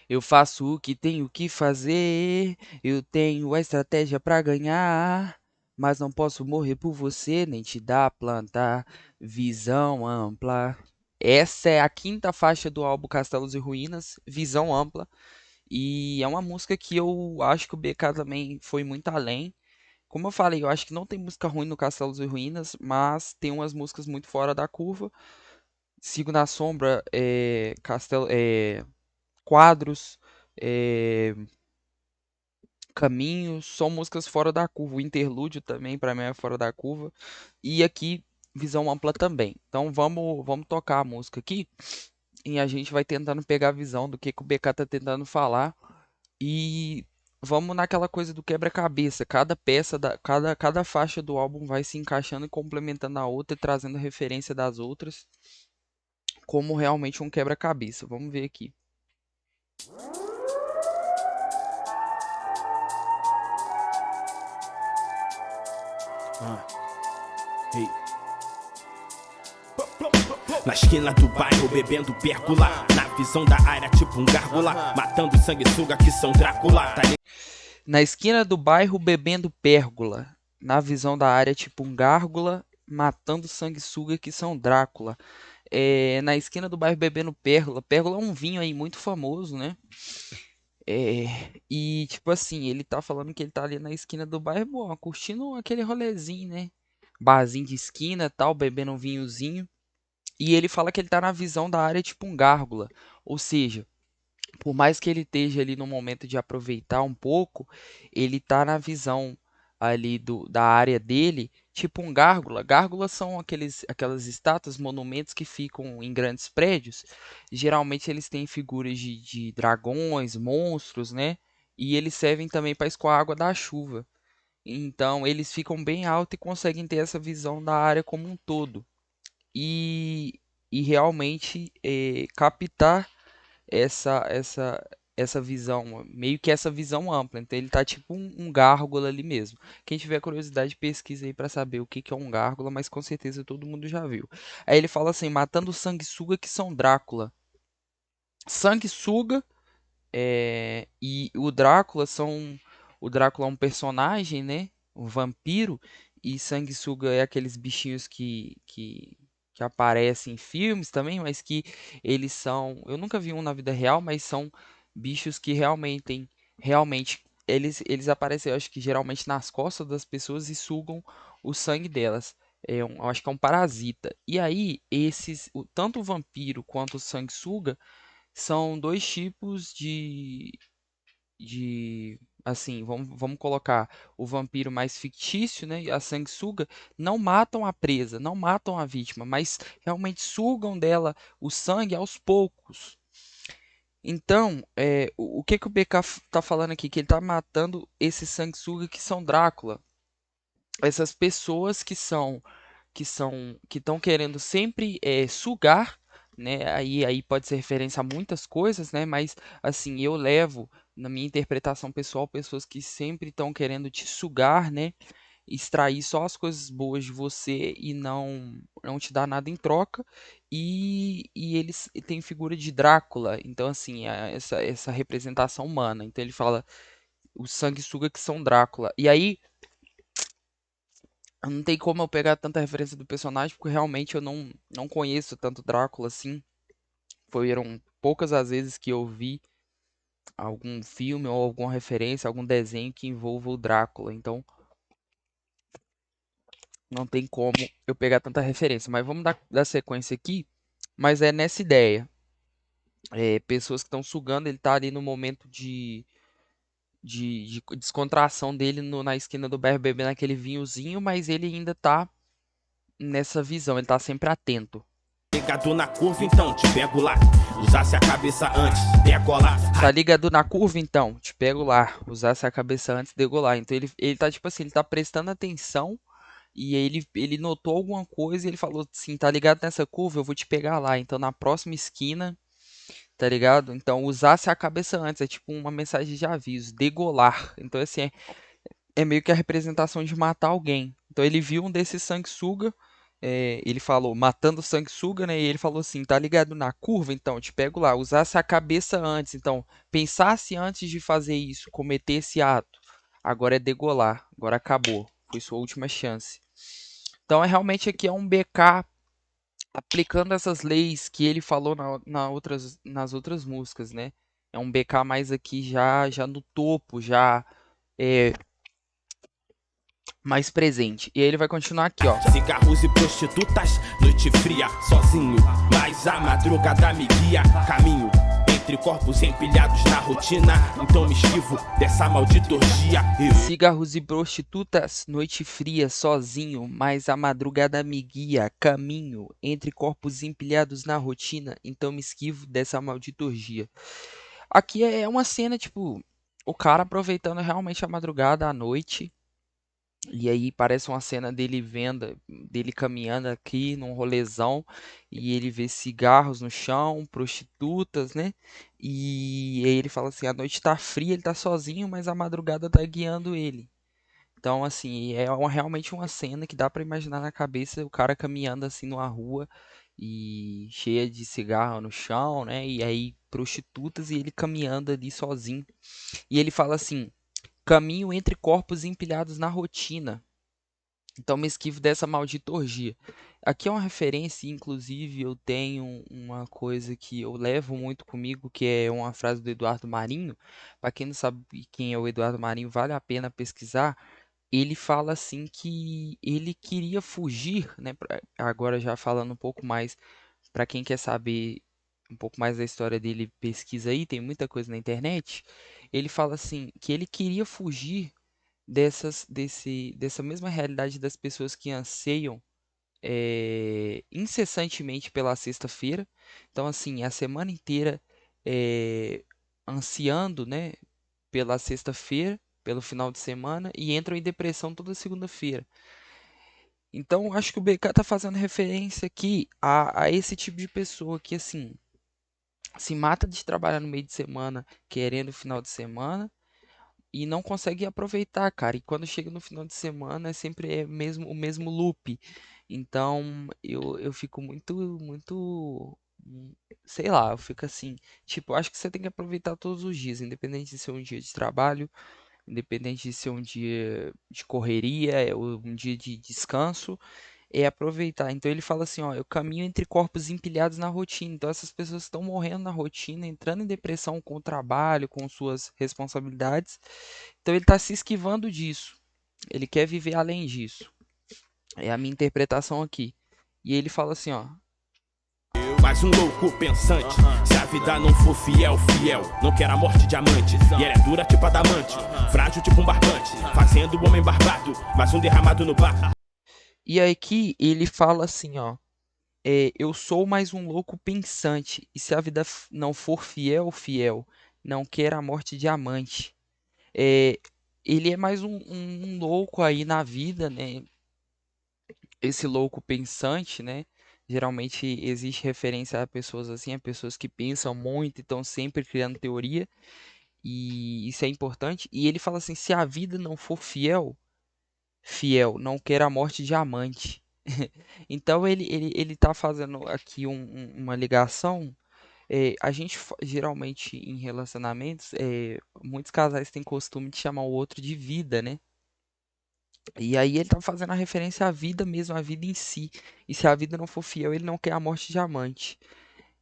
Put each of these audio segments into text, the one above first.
Eu faço o que tenho que fazer, eu tenho a estratégia pra ganhar, mas não posso morrer por você, nem te dar planta, visão ampla. Essa é a quinta faixa do álbum Castelos e Ruínas, Visão Ampla, e é uma música que eu acho que o BK também foi muito além. Como eu falei, eu acho que não tem música ruim no Castelos e Ruínas, mas tem umas músicas muito fora da curva. Sigo na Sombra, Quadros, é, Caminhos, são músicas fora da curva. O Interlúdio também, pra mim, é fora da curva. E aqui, Visão Ampla também. Então vamos tocar a música aqui e a gente vai tentando pegar a visão do que o BK tá tentando falar. E vamos naquela coisa do quebra-cabeça. Cada peça, cada faixa do álbum vai se encaixando e complementando a outra e trazendo referência das outras, como realmente um quebra-cabeça. Vamos ver aqui. Ah, ei. Na esquina do bairro, bebendo pérgola. Na visão da área, tipo um gárgula. Matando sanguessuga que são Drácula. Tá Na esquina do bairro, bebendo pérgola. Na visão da área, tipo um gárgula, matando sanguessuga que são Drácula. Na esquina do bairro, bebendo pérgola. Pérgola é um vinho aí muito famoso, né? E tipo assim, ele tá falando que ele tá ali na esquina do bairro, bom, curtindo aquele rolezinho, né? Barzinho de esquina, tal, bebendo um vinhozinho. E ele fala que ele tá na visão da área tipo um gárgula. Ou seja, por mais que ele esteja ali no momento de aproveitar um pouco, ele tá na visão ali da área dele, tipo um gárgula. Gárgulas são aquelas estátuas, monumentos que ficam em grandes prédios. Geralmente eles têm figuras de dragões, monstros, né? E eles servem também para escoar a água da chuva. Então eles ficam bem altos e conseguem ter essa visão da área como um todo. E, e realmente captar essa essa essa visão, meio que essa visão ampla. Então ele tá tipo um gárgula ali mesmo. Quem tiver curiosidade, pesquisa aí pra saber o que que é um gárgula, mas com certeza todo mundo já viu. Aí ele fala assim, matando sanguessuga que são Drácula. Sanguessuga e o Drácula é um personagem, né? Um vampiro e sanguessuga é aqueles bichinhos que aparecem em filmes também, mas que eles são, eu nunca vi um na vida real, mas são bichos que realmente eles aparecem, eu acho que geralmente nas costas das pessoas e sugam o sangue delas. Eu acho que é um parasita. E aí, tanto o vampiro quanto o sanguessuga são dois tipos assim, vamos colocar o vampiro mais fictício, né? E a sanguessuga não matam a presa, não matam a vítima, mas realmente sugam dela o sangue aos poucos. Então, o que que o BK tá falando aqui? Que ele tá matando esses sanguessuga que são Drácula. Essas pessoas que estão querendo sempre sugar, né? Aí pode ser referência a muitas coisas, né? Mas assim, eu levo na minha interpretação pessoal pessoas que sempre estão querendo te sugar, né? Extrair só as coisas boas de você e não te dar nada em troca. E eles têm figura de Drácula, então assim, essa representação humana. Então ele fala os sanguessuga que são Drácula. E aí não tem como eu pegar tanta referência do personagem, porque realmente eu não conheço tanto Drácula assim. Foram poucas as vezes que eu vi algum filme ou alguma referência, algum desenho que envolva o Drácula. Então não tem como eu pegar tanta referência. Mas vamos dar sequência aqui. Mas é nessa ideia. Pessoas que estão sugando, ele tá ali no momento de descontração dele na esquina do BRBB, naquele vinhozinho, mas ele ainda tá nessa visão, ele tá sempre atento. ligado na curva, então te pego lá. Usasse a cabeça antes, decola. Tá ligado na curva, então? Te pego lá. Usasse a cabeça antes de degolar. Então ele tá tipo assim, ele tá prestando atenção e aí ele notou alguma coisa e ele falou assim, tá ligado nessa curva? Eu vou te pegar lá. Então na próxima esquina, tá ligado? Então usasse a cabeça antes, é tipo uma mensagem de aviso, degolar. Então assim, é meio que a representação de matar alguém. Então ele viu um desses sanguessuga Ele falou, matando sanguessuga, né? E ele falou assim, tá ligado na curva? Então, te pego lá. Usasse a cabeça antes. Então, pensasse antes de fazer isso, cometer esse ato. Agora é degolar. Agora acabou. Foi sua última chance. Então, realmente aqui é um BK aplicando essas leis que ele falou nas outras músicas, né? É um BK mais aqui já no topo, já é, mais presente. E aí ele vai continuar aqui, ó. Cigarros e prostitutas, noite fria, sozinho. Mas a madrugada me guia, caminho entre corpos empilhados na rotina. Então me esquivo dessa maldita orgia. Cigarros e prostitutas, noite fria, sozinho, mas a madrugada me guia, caminho entre corpos empilhados na rotina, então me esquivo dessa maldita orgia. Aqui é uma cena, tipo, o cara aproveitando realmente a madrugada, a noite, e aí parece uma cena dele caminhando aqui num rolezão, e ele vê cigarros no chão, prostitutas, né? E aí ele fala assim, a noite tá fria, ele tá sozinho, mas a madrugada tá guiando ele. Então, assim, realmente uma cena que dá pra imaginar na cabeça o cara caminhando assim numa rua e cheia de cigarro no chão, né? E aí prostitutas e ele caminhando ali sozinho. E ele fala assim: caminho entre corpos empilhados na rotina. Então me esquivo dessa maldita orgia. Aqui é uma referência, inclusive eu tenho uma coisa que eu levo muito comigo, que é uma frase do Eduardo Marinho. Para quem não sabe quem é o Eduardo Marinho, vale a pena pesquisar. Ele fala assim que ele queria fugir, né? Agora já falando um pouco mais para quem quer saber um pouco mais da história dele, pesquisa aí, tem muita coisa na internet. Ele fala assim que ele queria fugir dessa mesma realidade das pessoas que anseiam incessantemente pela sexta-feira. Então, assim, a semana inteira é, ansiando, né, pela sexta-feira, pelo final de semana, e entram em depressão toda segunda-feira. Então, acho que o BK tá fazendo referência aqui a esse tipo de pessoa que, assim, se mata de trabalhar no meio de semana, querendo o final de semana, e não consegue aproveitar, cara. E quando chega no final de semana, é sempre o mesmo loop. Então, eu fico sei lá, eu fico assim, tipo, acho que você tem que aproveitar todos os dias, independente de ser um dia de trabalho, independente de ser um dia de correria, ou um dia de descanso, é aproveitar. Então ele fala assim, ó, eu caminho entre corpos empilhados na rotina. Então essas pessoas estão morrendo na rotina, entrando em depressão com o trabalho, com suas responsabilidades. Então ele está se esquivando disso. Ele quer viver além disso. É a minha interpretação aqui. E ele fala assim, ó, Mas um louco pensante, se a vida não for fiel, fiel, não quer a morte diamante. E ela é dura tipo adamante, frágil tipo um barbante, fazendo o homem barbado, mas um derramado no bar. e aqui ele fala assim, ó, eu sou mais um louco pensante, e se a vida não for fiel, fiel, não quer a morte diamante. É, ele é mais um louco aí na vida, né? Esse louco pensante, né? Geralmente existe referência a pessoas assim, a pessoas que pensam muito e estão sempre criando teoria, e isso é importante. E ele fala assim: se a vida não for fiel, fiel, não quer a morte de amante. Então ele tá fazendo aqui uma ligação. A gente geralmente em relacionamentos, muitos casais têm costume de chamar o outro de vida, né? E aí ele tá fazendo a referência à vida mesmo, à vida em si. E se a vida não for fiel, ele não quer a morte de amante.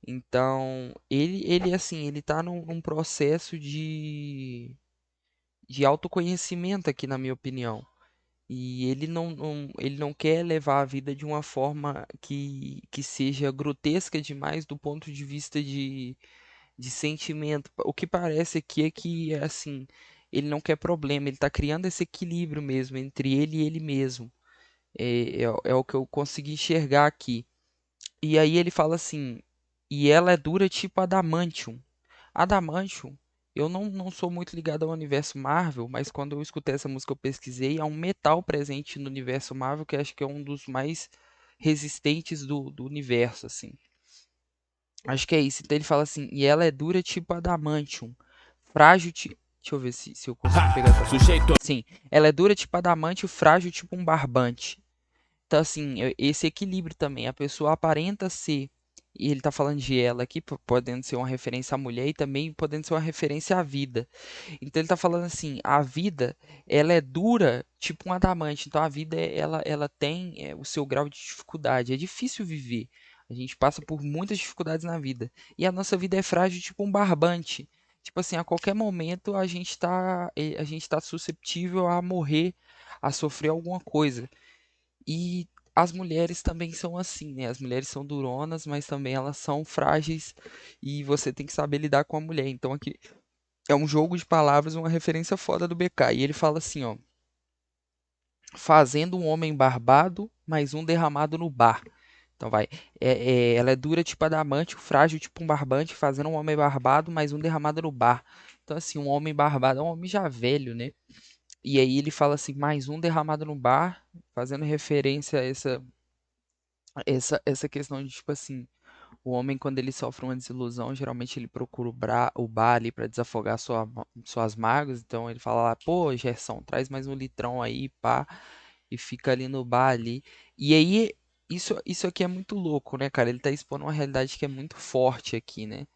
Então, ele assim, ele tá num processo de autoconhecimento aqui, na minha opinião. E ele não quer levar a vida de uma forma que seja grotesca demais do ponto de vista de sentimento. O que parece aqui é que, assim, ele não quer problema, ele tá criando esse equilíbrio mesmo entre ele e ele mesmo. É o que eu consegui enxergar aqui. E aí ele fala assim, e ela é dura tipo Adamantium. Adamantium, eu não sou muito ligado ao universo Marvel, mas quando eu escutei essa música eu pesquisei, há um metal presente no universo Marvel que acho que é um dos mais resistentes do universo, assim. Acho que é isso. Então ele fala assim, e ela é dura tipo Adamantium, frágil tipo... Deixa eu ver se eu consigo pegar essa parte. Sujeito Sim, ela é dura tipo adamante, frágil tipo um barbante. Então, assim, esse equilíbrio também. A pessoa aparenta ser, e ele tá falando de ela aqui, podendo ser uma referência à mulher e também podendo ser uma referência à vida. Então ele tá falando assim, a vida, ela é dura, tipo um adamante. Então a vida, ela tem o seu grau de dificuldade. É difícil viver. A gente passa por muitas dificuldades na vida. E a nossa vida é frágil, tipo um barbante. Tipo assim, a qualquer momento a gente tá susceptível a morrer, a sofrer alguma coisa. E as mulheres também são assim, né? As mulheres são duronas, mas também elas são frágeis e você tem que saber lidar com a mulher. Então aqui é um jogo de palavras, uma referência foda do BK. E ele fala assim, ó: fazendo um homem barbado, mais um derramado no bar. Então vai, ela é dura tipo adamante, frágil tipo um barbante, fazendo um homem barbado, mais um derramado no bar. Então assim, um homem barbado é um homem já velho, né? E aí ele fala assim, mais um derramado no bar, fazendo referência a essa questão de tipo assim, o homem, quando ele sofre uma desilusão, geralmente ele procura o bar ali para desafogar suas mágoas. Então ele fala lá, pô, Gerson, traz mais um litrão aí, pá, e fica ali no bar ali. E aí, isso aqui é muito louco, né, cara? Ele tá expondo uma realidade que é muito forte aqui, né?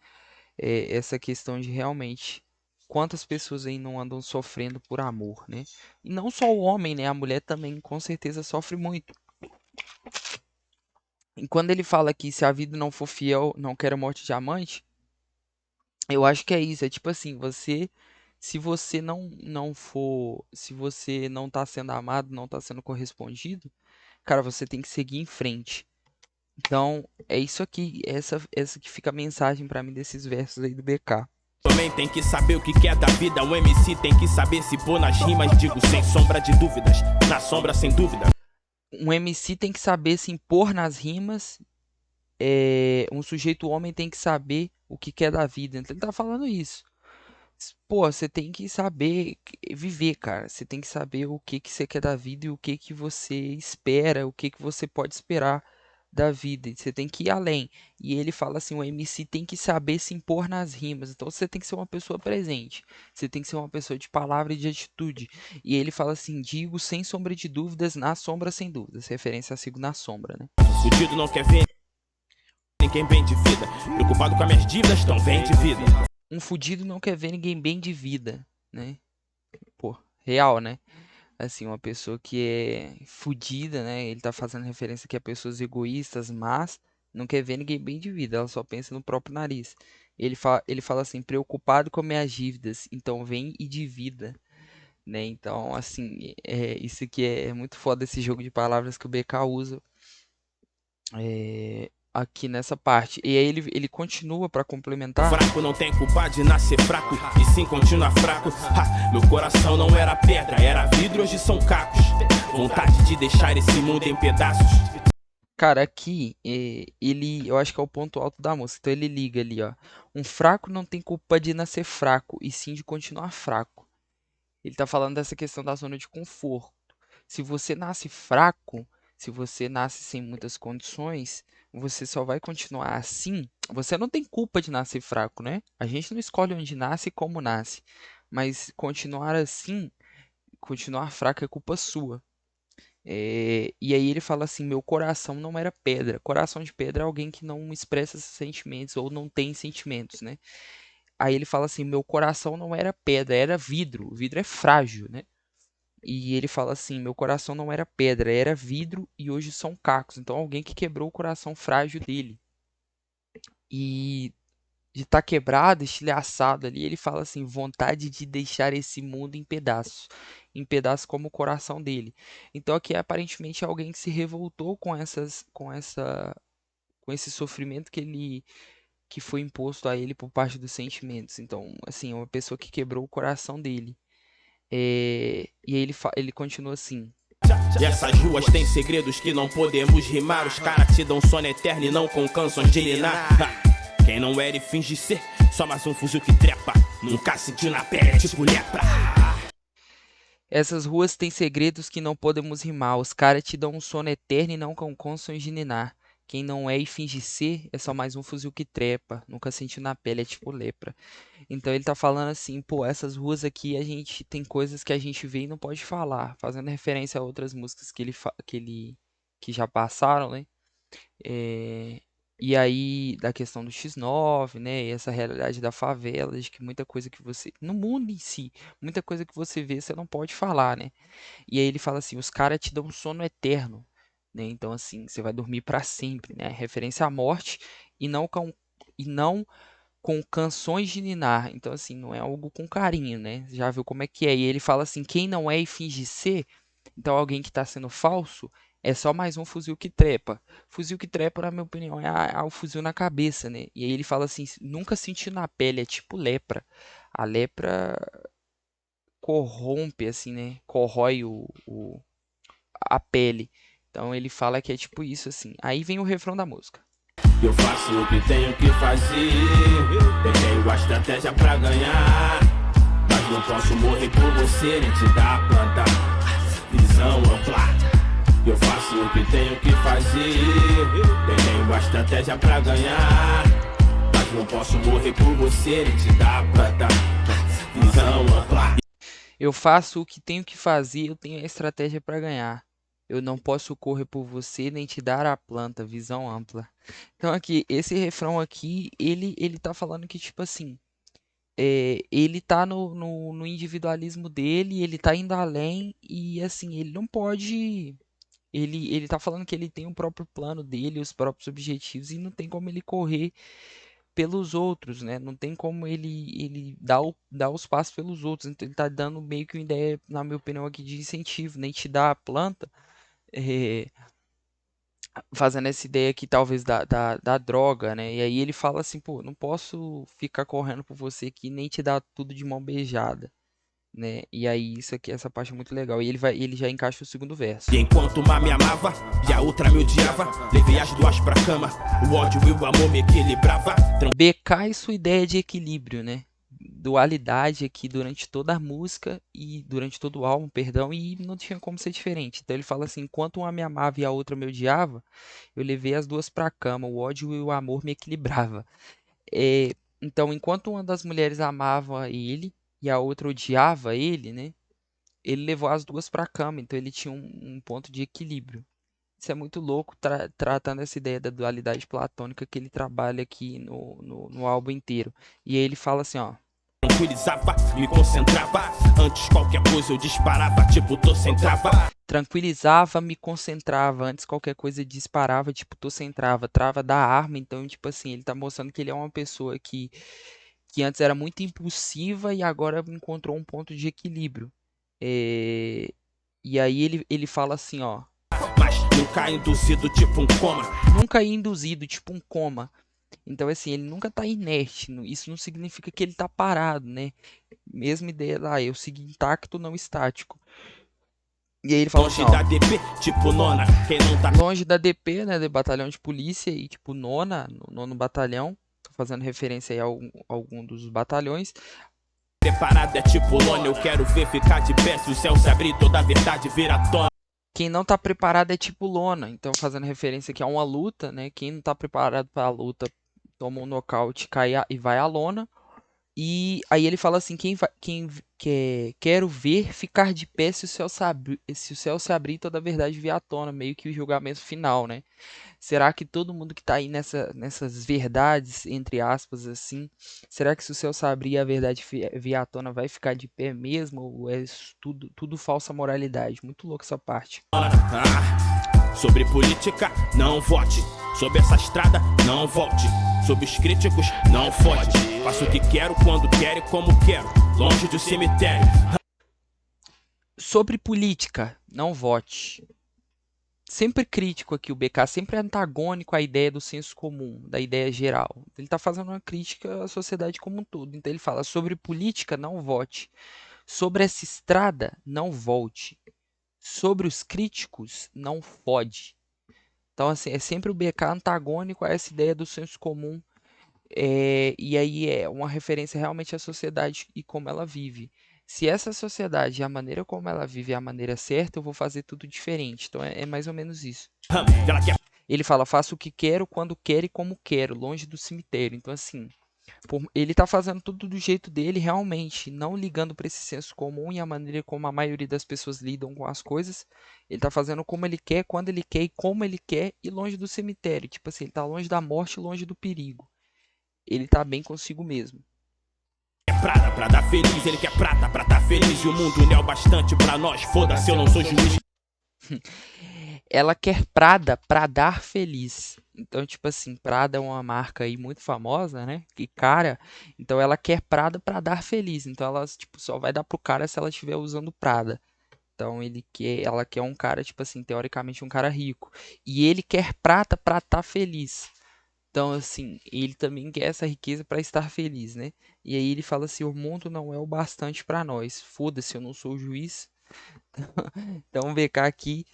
Essa questão de realmente quantas pessoas aí não andam sofrendo por amor, né? E não só o homem, né? A mulher também com certeza sofre muito. E quando ele fala que se a vida não for fiel, não quero morte de amante, eu acho que é isso, é tipo assim, se você não for, se você não tá sendo amado, não tá sendo correspondido, cara, você tem que seguir em frente. Então, é isso aqui, essa que fica a mensagem pra mim desses versos aí do BK. Também tem que saber o que quer da vida. O MC tem que saber se pôr nas rimas. Digo sem sombra de dúvidas, na sombra sem dúvida. Um MC tem que saber se impor nas rimas, um sujeito homem tem que saber o que quer da vida. Então ele tá falando isso. Pô, você tem que saber viver, cara. Você tem que saber o que que você quer da vida e o que que você espera, o que que você pode esperar da vida. E você tem que ir além. E ele fala assim, o MC tem que saber se impor nas rimas. Então você tem que ser uma pessoa presente. Você tem que ser uma pessoa de palavra e de atitude. E ele fala assim, digo sem sombra de dúvidas, na sombra sem dúvidas. Referência a Sigo na sombra, né? Fudido não quer ver ninguém bem de vida. Preocupado com as minhas dívidas, tão bem de vida. Um fudido não quer ver ninguém bem de vida, né? Pô, real, né? Assim, uma pessoa que é fudida, né? Ele tá fazendo referência aqui a pessoas egoístas, mas não quer ver ninguém bem de vida, ela só pensa no próprio nariz. Ele fala assim, preocupado com minhas dívidas, então vem e divida, né? Então, assim, isso aqui é muito foda esse jogo de palavras que o BK usa aqui nessa parte. E aí ele continua para complementar. Fraco não tem culpa de nascer fraco, e sim continuar fraco. Meu coração não era pedra, era vidro, hoje são cacos. Vontade de deixar esse mundo em pedaços. Cara, aqui, eu acho que é o ponto alto da música. Então ele liga ali, ó. Um fraco não tem culpa de nascer fraco, e sim de continuar fraco. Ele tá falando dessa questão da zona de conforto. Se você nasce fraco, se você nasce sem muitas condições, você só vai continuar assim. Você não tem culpa de nascer fraco, né? A gente não escolhe onde nasce e como nasce. Mas continuar assim, continuar fraco é culpa sua. E aí ele fala assim: meu coração não era pedra. Coração de pedra é alguém que não expressa sentimentos ou não tem sentimentos, né? Aí ele fala assim: meu coração não era pedra, era vidro. O vidro é frágil, né? E ele fala assim: meu coração não era pedra, era vidro e hoje são cacos. Então alguém que quebrou o coração frágil dele. E de estar quebrado, estilhaçado ali, ele fala assim: vontade de deixar esse mundo em pedaços como o coração dele. Então aqui aparentemente é alguém que se revoltou com esse sofrimento que foi imposto a ele por parte dos sentimentos. Então, assim, é uma pessoa que quebrou o coração dele. E aí ele continua assim: E essas ruas têm segredos que não podemos rimar. Os caras te dão sono eterno e não com canções de ninar. Quem não era e finge ser, só mais um fuzil que trepa. Nunca sentiu na pele, tipo lepra. essas ruas têm segredos que não podemos rimar. Os caras te dão um sono eterno e não com canções de ninar. Quem não é e finge ser é só mais um fuzil que trepa. Nunca sentiu na pele, é tipo lepra. Então ele tá falando assim, pô, essas ruas aqui a gente tem coisas que a gente vê e não pode falar, fazendo referência a outras músicas que ele que já passaram, né? É, e aí, da questão do X9, né? E essa realidade da favela, de que muita coisa que você. No mundo em si, muita coisa que você vê, você não pode falar, né? E aí ele fala assim: os caras te dão um sono eterno, né? Então, assim, você vai dormir para sempre, né? Referência à morte e não com canções de ninar. Então, assim, não é algo com carinho, né? Já viu como é que é? E ele fala assim: quem não é e finge ser, então alguém que está sendo falso, é só mais um fuzil que trepa. Fuzil que trepa, na minha opinião, é o fuzil na cabeça, né? E aí ele fala assim: nunca senti na pele, é tipo lepra. A lepra corrompe, assim, né? Corrói a pele. Então ele fala que é tipo isso, assim. Aí vem o refrão da música. Eu faço o que tenho que fazer. Eu tenho a estratégia pra ganhar. Mas não posso morrer por você, nem te dar a planta. Visão ampla. Eu faço o que tenho que fazer. Eu tenho a estratégia pra ganhar. Mas não posso morrer por você, nem te dar a planta. Visão ampla. Eu faço o que tenho que fazer, eu tenho a estratégia para ganhar. Eu não posso correr por você nem te dar a planta, visão ampla. Então aqui, esse refrão aqui, ele tá falando que tipo assim, ele tá no individualismo dele, ele tá indo além e assim, ele não pode, ele tá falando que ele tem o próprio plano dele, os próprios objetivos e não tem como ele correr pelos outros, né? Não tem como ele dar os passos pelos outros. Então ele tá dando meio que uma ideia, na minha opinião, aqui de incentivo, nem te dá a planta, eh, fazendo essa ideia aqui talvez da droga, né? E aí ele fala assim, pô, não posso ficar correndo por você aqui nem te dar tudo de mão beijada, né? E aí isso aqui, essa parte é muito legal. E ele já encaixa o segundo verso. E enquanto uma me amava e a outra me odiava, levei as duas pra cama. O ódio e o amor me equilibrava. BK e sua ideia de equilíbrio, né? Dualidade aqui durante toda a música e durante todo o álbum, perdão, e não tinha como ser diferente. Então ele fala assim: enquanto uma me amava e a outra me odiava, eu levei as duas pra cama, o ódio e o amor me equilibrava. É, então, enquanto uma das mulheres amava ele e a outra odiava ele, né? Ele levou as duas pra cama, então ele tinha um ponto de equilíbrio. Isso é muito louco, tratando essa ideia da dualidade platônica que ele trabalha aqui no álbum inteiro. E aí ele fala assim, ó. Tranquilizava, me concentrava. Antes qualquer coisa eu disparava, tipo, tô sem trava. Tranquilizava, me concentrava. Antes qualquer coisa disparava, tipo, tô sem trava. Trava da arma, então, tipo assim, ele tá mostrando que ele é uma pessoa que antes era muito impulsiva e agora encontrou um ponto de equilíbrio. É, e aí ele fala assim, ó. Mas nunca induzido, tipo um coma. Nunca induzido, tipo um coma. Então, assim, ele nunca tá inerte. Isso não significa que ele tá parado, né? Mesma ideia lá, eu sigo intacto, não estático. E aí ele fala assim, Longe ó. da DP, tipo nona. Quem não tá Longe da DP, né? Do batalhão de polícia e tipo nona, nono batalhão. Tô fazendo referência aí a algum dos batalhões. preparado é tipo lona. Eu quero ver ficar de pé se o céu se abrir, toda a verdade vira à tona. Quem não tá preparado é tipo lona. Então, fazendo referência aqui a uma luta, né? Quem não tá preparado para a luta toma um nocaute, e vai à lona. E aí ele fala assim, quem quero ver ficar de pé se o céu se abrir e toda a verdade vier à tona, meio que o julgamento final, né? Será que todo mundo que tá aí nessas verdades, entre aspas, assim, será que se o céu se abrir e a verdade vier à tona vai ficar de pé mesmo? Ou é tudo falsa moralidade? Muito louco essa parte. Sobre política, não vote. Sobre essa estrada, não volte. Sobre os críticos, não fode. Faço o que quero, quando quero e como quero. Longe do cemitério. Sobre política, não vote. Sempre crítico aqui o BK, sempre antagônico à ideia do senso comum, da ideia geral. Ele está fazendo uma crítica à sociedade como um todo. Então ele fala sobre política, não vote. Sobre essa estrada, não volte. Sobre os críticos, não fode. Então, assim, é sempre o BK antagônico a essa ideia do senso comum. E aí é uma referência realmente à sociedade e como ela vive. Se essa sociedade, a maneira como ela vive é a maneira certa, eu vou fazer tudo diferente. Então é mais ou menos isso. Ela quer Ele fala, faço o que quero, quando quero e como quero, longe do cemitério. Então, assim, Ele tá fazendo tudo do jeito dele, realmente, não ligando para esse senso comum e a maneira como a maioria das pessoas lidam com as coisas. Ele tá fazendo como ele quer, quando ele quer e como ele quer, e longe do cemitério. Tipo assim, ele tá longe da morte, longe do perigo. Ele tá bem consigo mesmo. Prada pra dar feliz, ele quer prata pra dar feliz. E o mundo não é o bastante pra nós, foda-se, eu não sou juiz. Ela quer Prada pra dar feliz. Então, tipo assim, Prada é uma marca aí muito famosa, né? Que cara, então ela quer Prada pra dar feliz. Então ela tipo só vai dar pro cara se ela estiver usando Prada. Então ela quer um cara tipo assim, teoricamente um cara rico. E ele quer prata pra estar feliz. Então assim, ele também quer essa riqueza pra estar feliz, né? E aí ele fala assim: "O mundo não é o bastante pra nós. Foda-se, eu não sou o juiz." Então o BK aqui,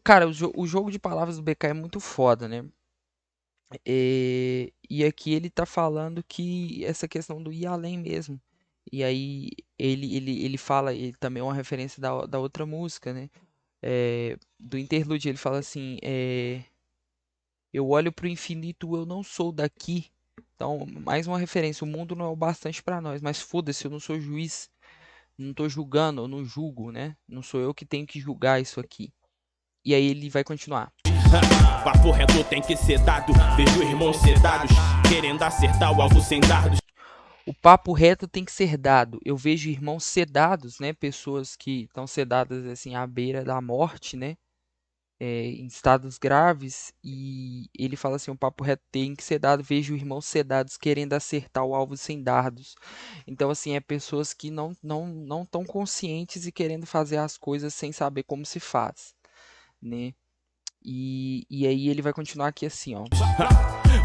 cara, o jogo de palavras do BK é muito foda, né? E aqui ele tá falando que essa questão do ir além mesmo. E aí ele fala, ele também é uma referência da outra música, né? Do interlúdio, ele fala assim: eu olho pro infinito, eu não sou daqui. Então, mais uma referência: o mundo não é o bastante pra nós, mas foda-se, eu não sou juiz, não tô julgando, eu não julgo, né? Não sou eu que tenho que julgar isso aqui. E aí ele vai continuar. Papo reto tem que ser dado, vejo irmãos sedados, querendo acertar o alvo sem dardos. O papo reto tem que ser dado. Eu vejo irmãos sedados, né? Pessoas que estão sedadas assim à beira da morte, né? Em estados graves. E ele fala assim: o papo reto tem que ser dado. Vejo irmãos sedados querendo acertar o alvo sem dardos. Então, assim, é pessoas que não estão conscientes e querendo fazer as coisas sem saber como se faz, né? E aí ele vai continuar aqui assim, ó.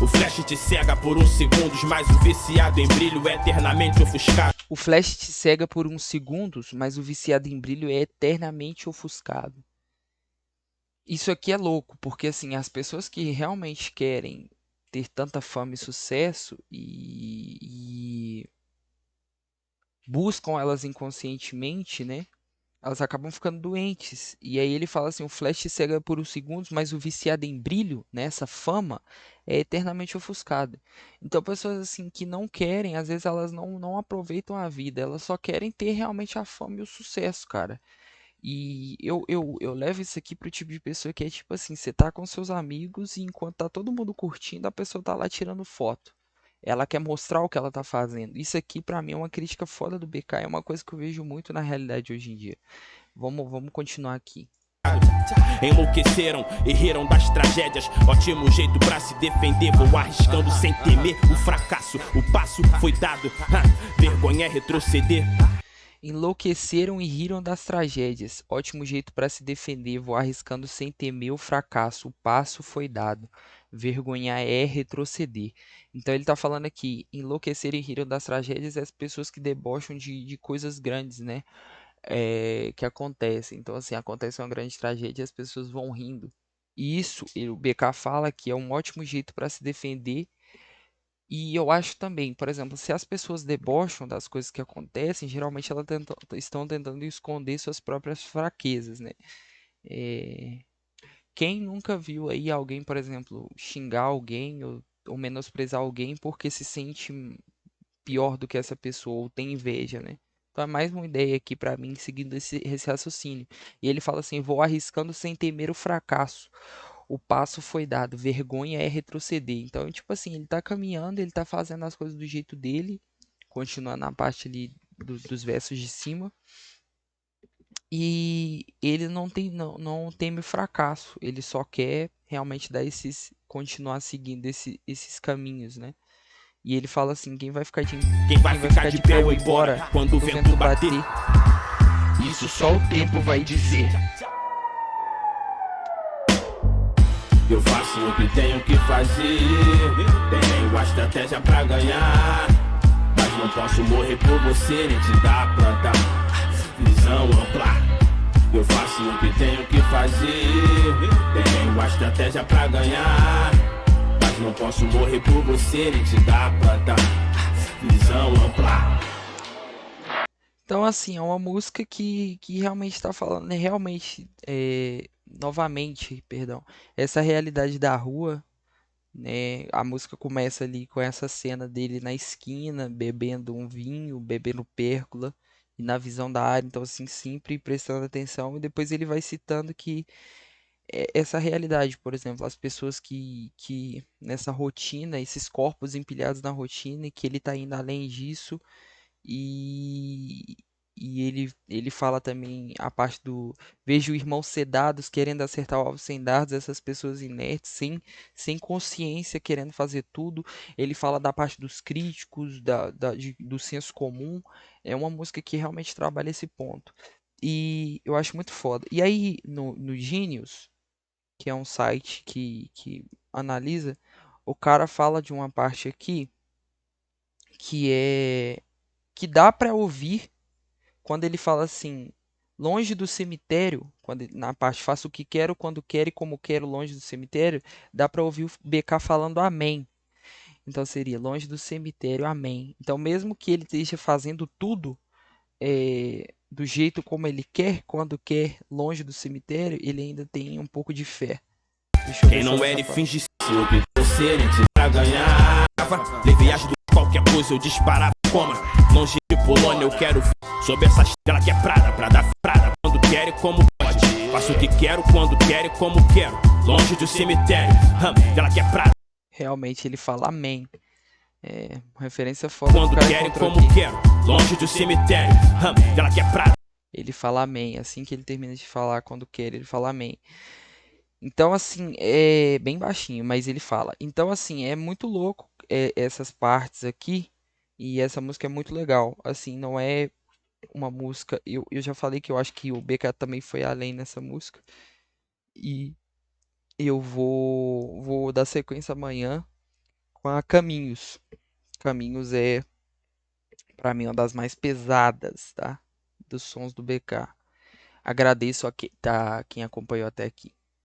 O flash te cega por uns segundos, mas o viciado em brilho é eternamente ofuscado. O flash te cega por uns segundos, mas o viciado em brilho é eternamente ofuscado. Isso aqui é louco, porque assim, as pessoas que realmente querem ter tanta fama e sucesso e buscam elas inconscientemente, né? Elas acabam ficando doentes. E aí ele fala assim: o flash te cega por uns segundos, mas o viciado em brilho, nessa fama, é eternamente ofuscado. Então, pessoas assim que não querem, às vezes elas não aproveitam a vida, elas só querem ter realmente a fama e o sucesso, cara. E eu levo isso aqui pro tipo de pessoa que é tipo assim: você tá com seus amigos e enquanto tá todo mundo curtindo, a pessoa tá lá tirando foto. Ela quer mostrar o que ela tá fazendo. Isso aqui pra mim é uma crítica foda do BK, é uma coisa que eu vejo muito na realidade hoje em dia. Vamos continuar aqui. Enlouqueceram e riram das tragédias. Ótimo jeito pra se defender. Vou arriscando sem temer o fracasso. O passo foi dado. Vergonha é retroceder. Enlouqueceram e riram das tragédias. Ótimo jeito para se defender. Vou arriscando sem temer o fracasso. O passo foi dado. Vergonhar é retroceder. Então ele está falando aqui: enlouqueceram e riram das tragédias é as pessoas que debocham de coisas grandes, né? Que acontecem. Então, assim, acontece uma grande tragédia e as pessoas vão rindo. E isso, o BK fala que é um ótimo jeito para se defender. E eu acho também, por exemplo, se as pessoas debocham das coisas que acontecem, geralmente elas estão tentando esconder suas próprias fraquezas, né? É, Quem nunca viu aí alguém, por exemplo, xingar alguém ou menosprezar alguém porque se sente pior do que essa pessoa ou tem inveja, né? Então é mais uma ideia aqui pra mim, seguindo esse raciocínio. E ele fala assim: vou arriscando sem temer o fracasso. O passo foi dado, vergonha é retroceder. Então, tipo assim, ele tá caminhando, ele tá fazendo as coisas do jeito dele, continuando na parte ali dos versos de cima. E ele não teme o fracasso, ele só quer realmente continuar seguindo esses caminhos, né? E ele fala assim: Quem vai quem vai ficar ficar de de pé pé ou ou embora embora quando o quando o vento vento bater? bater? Isso só o tempo vai dizer. Eu faço o que tenho que fazer. Tenho a estratégia pra ganhar. Mas não posso morrer por você, nem te dar planta. Visão ampla. Eu faço o que tenho que fazer. Tenho a estratégia pra ganhar. Mas não posso morrer por você, nem te dar planta. Visão ampla. Então, assim, é uma música que realmente está falando, né, realmente, novamente, perdão, essa realidade da rua, né? A música começa ali com essa cena dele na esquina, bebendo um vinho, bebendo pérgola, e na visão da área, então assim, sempre prestando atenção, e depois ele vai citando que essa realidade, por exemplo, as pessoas que nessa rotina, esses corpos empilhados na rotina, e que ele está indo além disso, e, ele fala também a parte do vejo irmãos sedados querendo acertar o alvo sem dardos, essas pessoas inertes, sem consciência, querendo fazer tudo. Ele fala da parte dos críticos, do senso comum. É uma música que realmente trabalha esse ponto. E eu acho muito foda. E aí, no Genius, que é um site que analisa, o cara fala de uma parte aqui que é que dá pra ouvir quando ele fala assim, longe do cemitério, na parte faço o que quero, quando quero e como quero, longe do cemitério, dá pra ouvir o BK falando amém. Então seria longe do cemitério, amém. Então mesmo que ele esteja fazendo tudo do jeito como ele quer, quando quer, longe do cemitério, ele ainda tem um pouco de fé. Deixa eu ver Quem se eu não acho era essa e parte. finge sobre você pra ganhar. Levei as duas, qualquer coisa eu disparava coma. Longe de Polônia eu quero ver. Sob essa ela que é prada, pra dar prada. Quando quer e como pode. Faço o que quero, quando quero e como quero. Longe do cemitério, ela que é prada. Realmente ele fala amém. É, uma referência foda que o Quando cara quero e encontrou como aqui. quero. Longe do cemitério, ela que é prada. Ele fala amém. Assim que ele termina de falar, quando quer, ele fala amém. Então, assim, é bem baixinho, mas ele fala. Então, assim, é muito louco essas partes aqui. E essa música é muito legal. Assim, não é uma música. Eu já falei que eu acho que o BK também foi além nessa música. E eu vou dar sequência amanhã com a Caminhos. Caminhos é, pra mim, uma das mais pesadas, tá? Dos sons do BK. Agradeço a quem acompanhou até aqui.